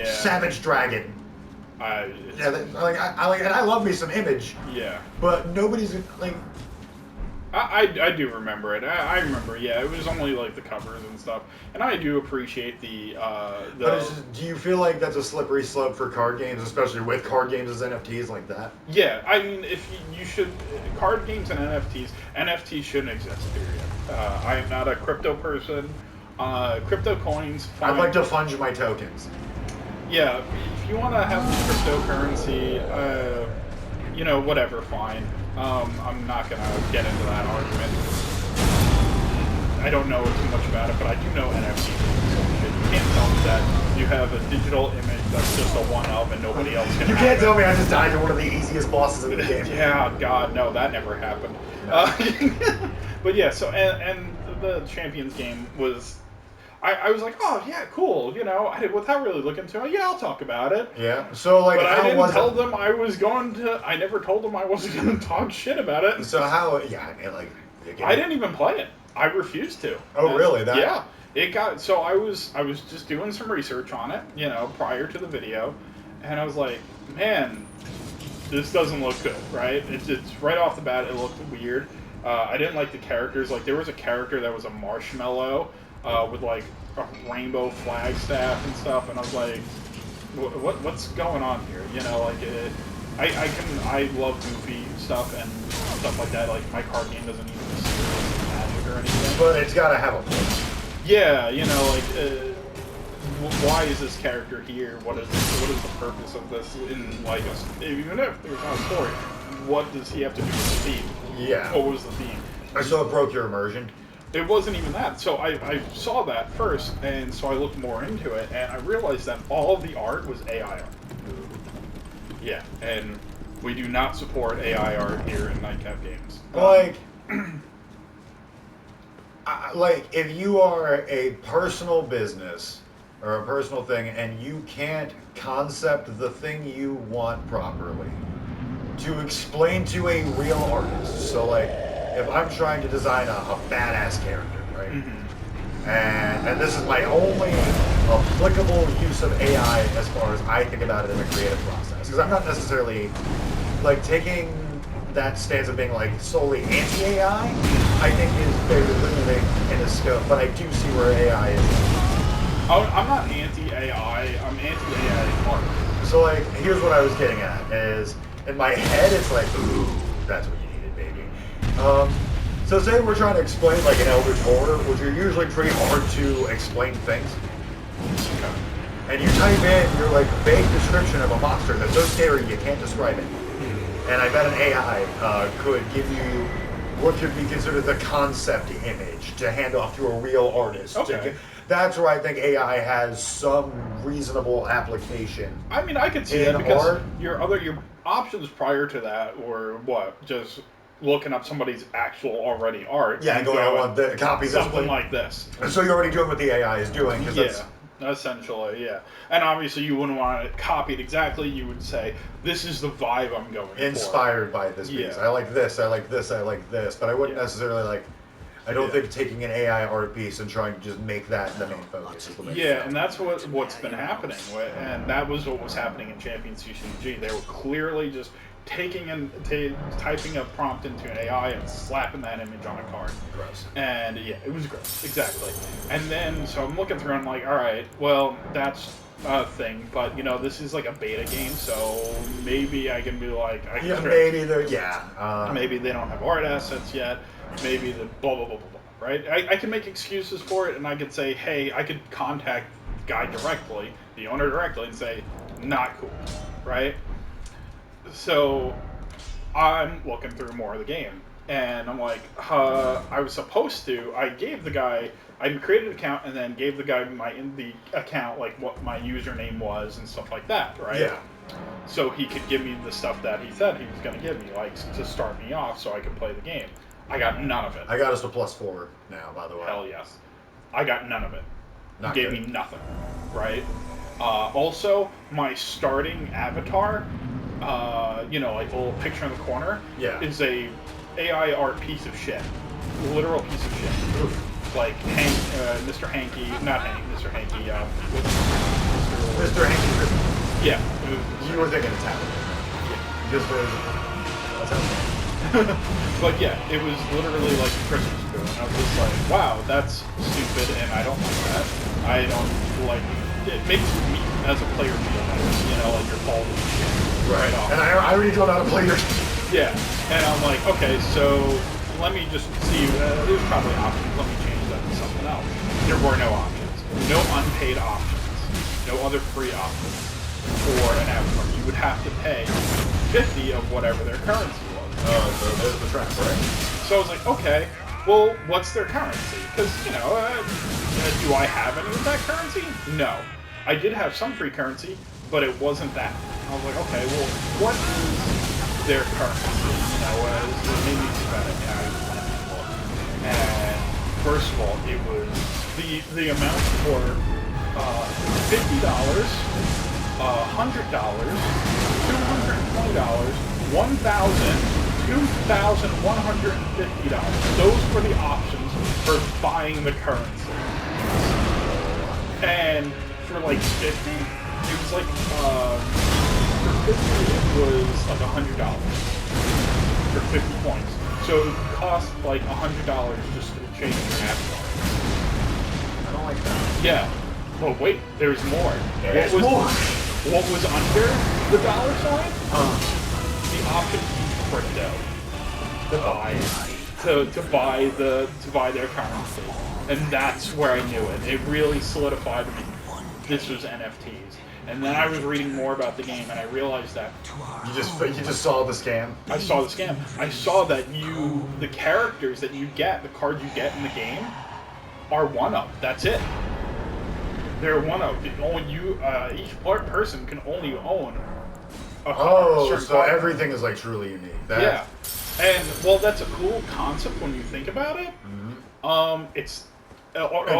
Savage Dragon. And I love me some Image. Yeah. But nobody's like. I do remember it. I remember. Yeah, it was only like the covers and stuff, and I do appreciate the. But do you feel like that's a slippery slope for card games, especially with card games as NFTs like that? Yeah, I mean, if you should, card games and NFTs shouldn't exist. Period. I am not a crypto person. Crypto coins. Fine. I'd like to fund my tokens. Yeah, if you want to have cryptocurrency, whatever, fine. I'm not going to get into that argument. I don't know too much about it, but I do know NFTs. You can't tell me that you have a digital image that's just a one-of and nobody else can You can't tell me I just died to one of the easiest bosses in the game. Yeah, God, no, that never happened. No. But yeah, so, and the Champions game was... I was like, oh yeah, cool. Without really looking into it, I'll talk about it. Yeah. So like, but I didn't tell them I was going to. I never told them I wasn't going to talk shit about it. So how? Yeah, I mean, like. I didn't even play it. I refused to. Oh really? Yeah. It got. So I was just doing some research on it, prior to the video, and I was like, man, this doesn't look good, right? It's right off the bat, it looked weird. I didn't like the characters. Like, there was a character that was a marshmallow with, like, a rainbow flag staff and stuff, and I was like, what's going on here? You know, like, I love goofy stuff and stuff like that. Like, my card game doesn't need to be serious magic or anything. But it's gotta have a point. Yeah, you know, like, why is this character here? What is the purpose of this? In, like, even if there's not a story, what does he have to do with the theme? Yeah. What was the theme? So it broke your immersion? It wasn't even that. So I saw that first, and so I looked more into it, and I realized that all of the art was AI art. Yeah, and we do not support AI art here in Knightcap Games. Like, if you are a personal business or a personal thing and you can't concept the thing you want properly to explain to a real artist. So, like, if I'm trying to design a badass character, right? Mm-hmm. And this is my only applicable use of AI as far as I think about it in the creative process. Because I'm not necessarily, like, taking that stance of being, like, solely anti-AI, I think is very limiting in its scope, but I do see where AI is. I'm not anti-AI, I'm anti-AI art. So, like, here's what I was getting at, is, in my head, it's like, ooh, that's what you needed, baby. So say we're trying to explain, like, an Eldritch Horror, which are usually pretty hard to explain things. Okay. And you type in your, like, vague description of a monster that's so scary you can't describe it. And I bet an AI could give you what could be considered the concept image to hand off to a real artist. Okay. That's where I think AI has some reasonable application. I mean, I could see that because your options prior to that were what? Just looking up somebody's actual already art. Yeah, going, I want the copy this something like this. So you're already doing what the AI is doing. Yeah. Essentially, yeah. And obviously you wouldn't want it copied exactly. You would say, this is the vibe I'm going for. Inspired by this piece. I like this, I like this, I like this. But I wouldn't necessarily, like, I don't think taking an AI art piece and trying to just make that the main focus is the main Yeah, and that's what's been happening. And that was what was happening in Champions CCG. They were clearly just taking and typing a prompt into an AI and slapping that image on a card. Gross. And yeah, it was gross, exactly. And then, so I'm looking through and I'm like, alright, well, that's a thing, but you know, this is like a beta game, so maybe I can be like, maybe maybe they don't have art assets yet, maybe the blah, blah, blah, blah, blah, right? I can make excuses for it, and I could say, hey, I could contact the guy directly, the owner directly, and say, not cool, right? So I'm looking through more of the game, and I'm like, I was supposed to. I gave the guy. I created an account and then gave the guy the account, like what my username was and stuff like that, right? Yeah. So he could give me the stuff that he said he was going to give me, like to start me off, so I could play the game. I got none of it. I got us to +4 now, by the way. Hell yes. I got none of it. Not he gave good. me nothing, right? Also, my starting avatar. You know, like the little picture in the corner, is a AI art piece of shit. Literal piece of shit. Oof. Like Mr. Hanky, not Hank, Mr. Hanky, Mr. Hanky Christmas. Yeah. You were thinking it's happening. Yeah. Just that's happening. But yeah, it was literally like a Christmas spoon. I was just like, wow, that's stupid, and I don't like that. I don't like it. Makes me as a player feel like, you know, like you're called shit. Right off. And I already don't know how to play your game. Yeah. And I'm like, okay, so let me just see. There's probably options. Let me change that to something else. There were no options. No unpaid options. No other free options for an avatar. You would have to pay 50 of whatever their currency was. Oh, so there's the trap, right? So I was like, okay, well, what's their currency? Because, you know, do I have any of that currency? No. I did have some free currency, but it wasn't that. I was like, okay, well, what is their currency? You know, it made me think about it, and I was playing the book. And first of all, it was the amount for $50, $100, $220, $1,000, $2,150. Those were the options for buying the currency. And for like 50, It was like, for 50, it was like $100 for 50 points. So it would cost like $100 just to change your avatar. I don't like that. Yeah. But wait, there's more. There's more. What was under the dollar sign? The option to use crypto to buy their currency, and that's where I knew it. It really solidified to me. This was NFTs, and then I was reading more about the game, and I realized that You just saw the scam. I saw the scam. I saw that the characters that you get, the cards you get in the game, are one-up. That's it. They're one-up. Each person can only own a certain so card. everything is like truly unique. Yeah. And, well, that's a cool concept when you think about it. Mm-hmm. It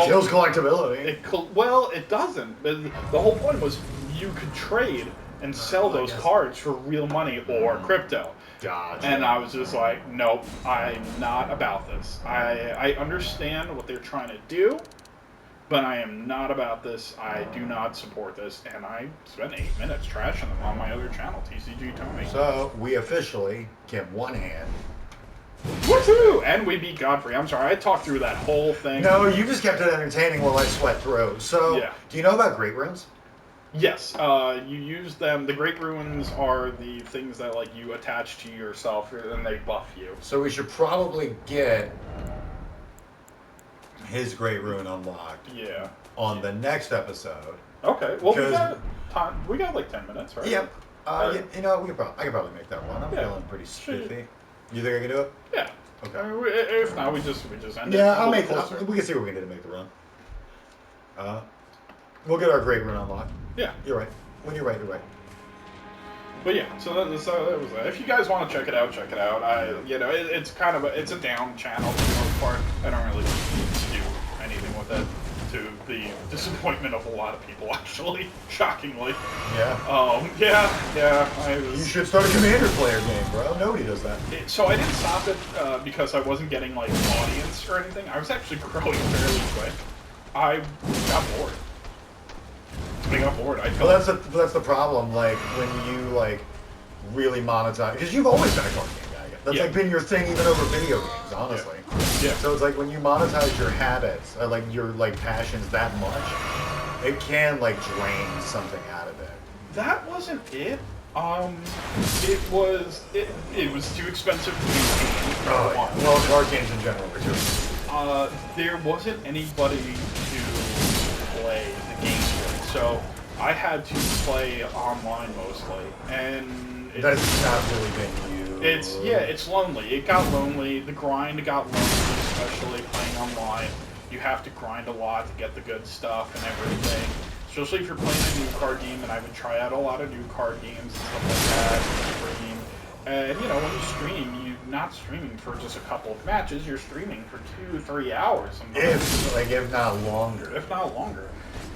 kills collectability. It doesn't. The whole point was you could trade and sell those cards for real money or crypto. Gotcha. And I was just like, nope, I'm not about this. I understand what they're trying to do, but I am not about this. I do not support this. And I spent 8 minutes trashing them on my other channel, TCG Tony. So we officially get one hand. Woohoo! And we beat Godfrey. I'm sorry, I talked through that whole thing. No, you just kept it entertaining while I sweat through. So, Yeah. Do you know about Great Runes? Yes, you use them. The Great Runes are the things that like you attach to yourself, and they buff you. So we should probably get his Great Rune unlocked. Yeah. On the next episode. Okay. Well, we Because- got time. We got like 10 minutes, right? Yep. Right. You know, I could probably make that one. I'm feeling pretty spiffy. You think I can do it? Yeah. Okay. I mean, if not, we just end it. Yeah, I'll a make little that. closer. We can see what we can do to make the run. We'll get our Great Rune unlocked. Yeah. You're right. When you're right, you're right. But yeah, so that was that. If you guys want to check it out, check it out. It's kind of it's a down channel for the most part. I don't really do anything with it, to the disappointment of a lot of people, actually, shockingly. Yeah. You should start a Commander player game, bro. Nobody does that. So I didn't stop it because I wasn't getting like audience or anything. I was actually growing fairly quick. I got bored. Well, that's the problem. Like when you like really monetize, because you've always been a card game guy. That's like been your thing even over video games, honestly. Yeah. So it's like when you monetize your habits, like your like passions that much, it can like drain something out of it. That wasn't it. It was too expensive to maintain. Well, card games in general were too. There wasn't anybody to play the games with, so I had to play online mostly, and That's not really been you. It's lonely. It got lonely. The grind got lonely, especially playing online. You have to grind a lot to get the good stuff and everything. Especially if you're playing a new card game, and I would try out a lot of new card games and stuff like that. Stream. And when you stream, you're not streaming for just a couple of matches. You're streaming for 2-3 hours sometimes. If not longer. If not longer.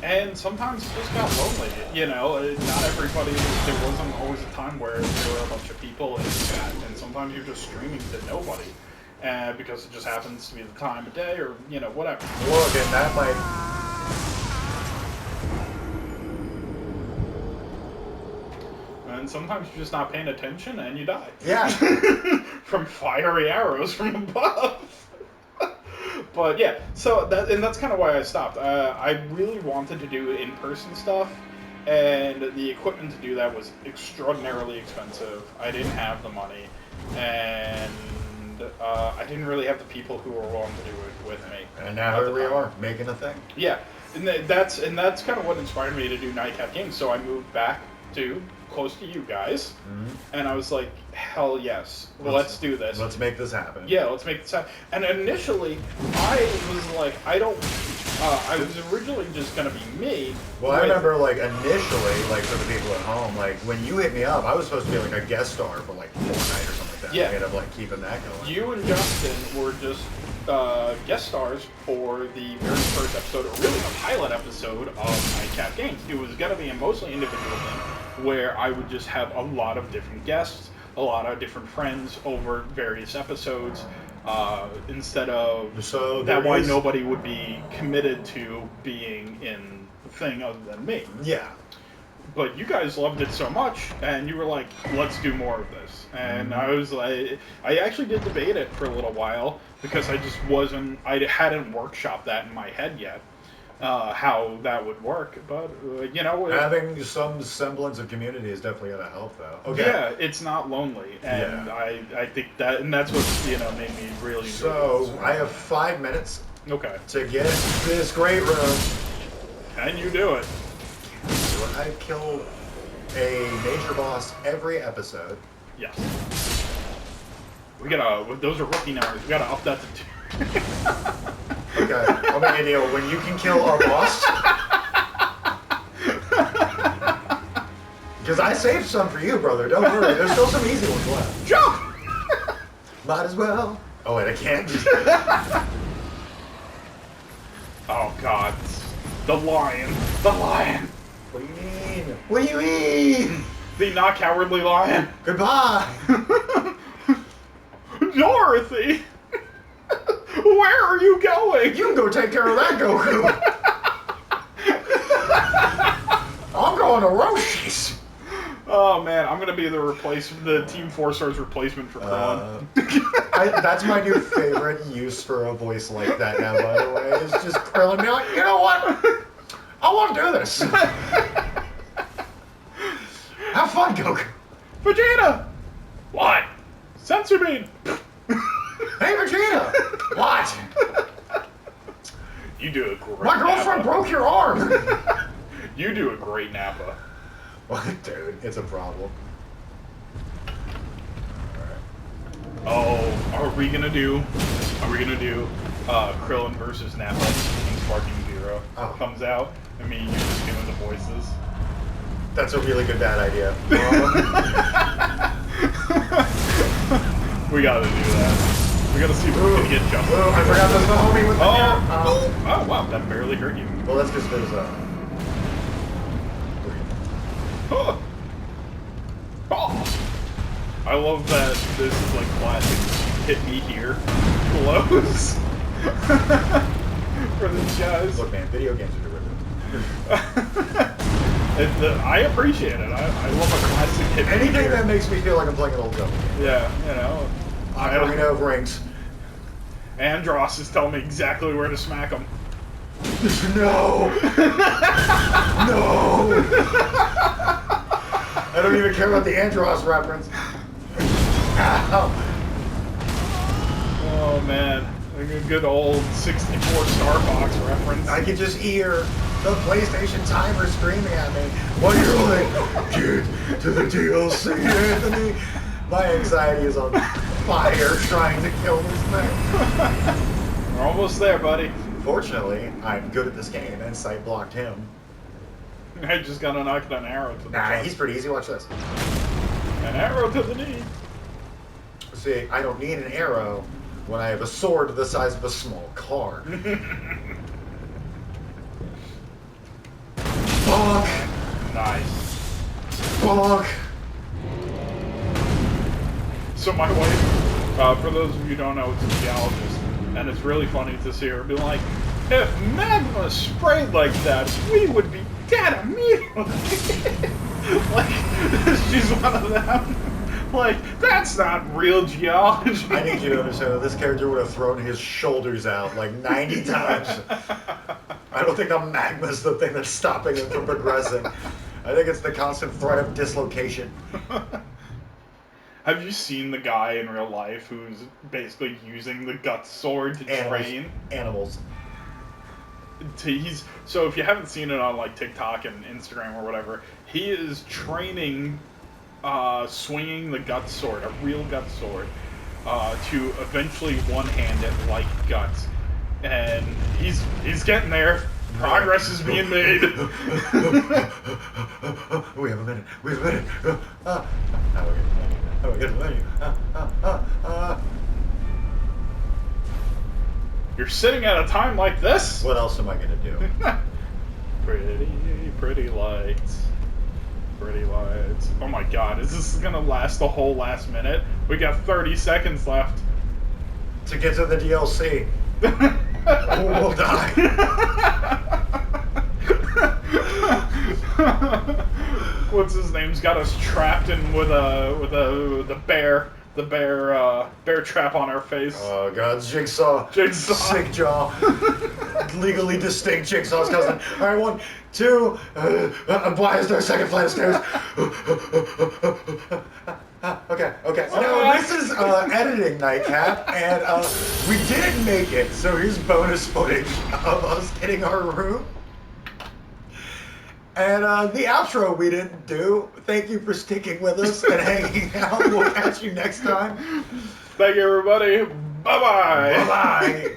And sometimes it just got lonely. Not everybody. There wasn't always a time where there were a bunch of people in the chat, and sometimes you're just streaming to nobody, because it just happens to be the time of day, or whatever. Look, and that might. And sometimes you're just not paying attention and you die. Yeah. From fiery arrows from above. But yeah, so that's kind of why I stopped. I really wanted to do in-person stuff, and the equipment to do that was extraordinarily expensive. I didn't have the money, and I didn't really have the people who were willing to do it with me. And now here we are, making a thing. Yeah, and that's kind of what inspired me to do Knightcapgames. So I moved back to close to you guys, and I was like, hell yes, let's do this. Let's make this happen. Yeah, let's make this happen. And initially, I was like, I was originally just gonna be me. Well, I remember like initially, like for the people at home, like when you hit me up, I was supposed to be like a guest star for like Fortnite or something like that. Yeah. I ended up like keeping that going. You and Justin were just guest stars for the very first episode, or really the pilot episode of Knightcapgames. It was gonna be a mostly individual thing, where I would just have a lot of different guests, a lot of different friends over various episodes, instead of why nobody would be committed to being in the thing other than me. Yeah. But you guys loved it so much, and you were like, let's do more of this. And I was like, I actually did debate it for a little while, because I just wasn't, I hadn't workshopped that in my head yet, how that would work. But, you know. Having some semblance of community is definitely going to help, though. Okay. Yeah, it's not lonely. And I think that, and that's what, you know, made me really enjoy So, this. I have 5 minutes Okay. to get this great room. And you do it. I kill a major boss every episode. Yes. We gotta, those are rookie numbers. We gotta up that to 2. Okay, I'll make a deal. When you can kill a boss, because I saved some for you, brother. Don't worry. There's still some easy ones left. Jump! Might as well. Oh wait, I can't. Oh God, the lion, the lion, What do you mean? What do you mean? the not cowardly lion. Goodbye. Dorothy, where are you going? You can go take care of that, Goku. I'm going to Roshi's. Oh man, I'm gonna be the Team 4-Star's replacement for Krillin. That's my new favorite use for a voice like that now, by the way. It's just Krillin being like, you know what? I want to do this. Have fun, Goku. Vegeta, what? Sensor beam. Hey, Vegeta. What? You do a great. My girlfriend broke your arm. You do a great Nappa. What, dude? It's a problem. Oh, are we gonna do Krillin versus Nappa when Sparking Zero comes out? I mean, you just doing the voices. That's a really good bad idea. We gotta do that. We gotta see if we can get justice. Oh, I forgot there's the homie with the hair. Oh, wow, that barely hurt you. Well, that's because there's Oh. I love that this is like classic hit me here blows for these guys. Look, man, video games are derivative. I appreciate it. I love a classic hit me Anything here. that makes me feel like I'm playing an old Zelda game. Yeah, you know. Ocarina of Rings. Andros is telling me exactly where to smack him. No! No! I don't even care about the Andros reference. Ow. Oh man, like a good old 64 Star Fox reference. I can just hear the PlayStation timer screaming at me. What are you like? Get to the DLC, Anthony. My anxiety is on fire trying to kill this thing. We're almost there, buddy. Fortunately, I'm good at this game and sight blocked him. I just gotta knock an arrow to the Nah, chest. he's pretty easy. Watch this. An arrow to the knee. See, I don't need an arrow when I have a sword the size of a small car. Bonk! Nice. Bonk! So my wife, for those of you who don't know, is a geologist, and it's really funny to see her be like, if magma sprayed like that, we would be dead immediately. Like, she's one of them. Like, that's not real geology. I need you to understand that this character would have thrown his shoulders out like 90 times. I don't think the magma's the thing that's stopping him from progressing. I think it's the constant threat of dislocation. Have you seen the guy in real life who's basically using the gut sword to train? Animals. So if you haven't seen it on like TikTok and Instagram or whatever, he is training swinging the gut sword, a real gut sword, to eventually one-hand it like guts. And he's getting there. Progress is being made. We have a minute. We have a minute. How do I get the menu? You're sitting at a time like this? What else am I going to do? Pretty lights. Pretty lights. Oh my god, is this going to last the whole last minute? We got 30 seconds left. To get to the DLC. We'll die. what's his name's got us trapped in with the bear trap on our face. Oh god, Jigsaw. Sick jaw. Legally distinct Jigsaw's cousin. Alright, 1, 2. Why is there a second flight of stairs? Okay. Now, this is editing Knightcap, and we didn't make it, so here's bonus footage of us hitting our room. And the outro we didn't do. Thank you for sticking with us and hanging out. We'll catch you next time. Thank you, everybody. Bye-bye. Bye-bye.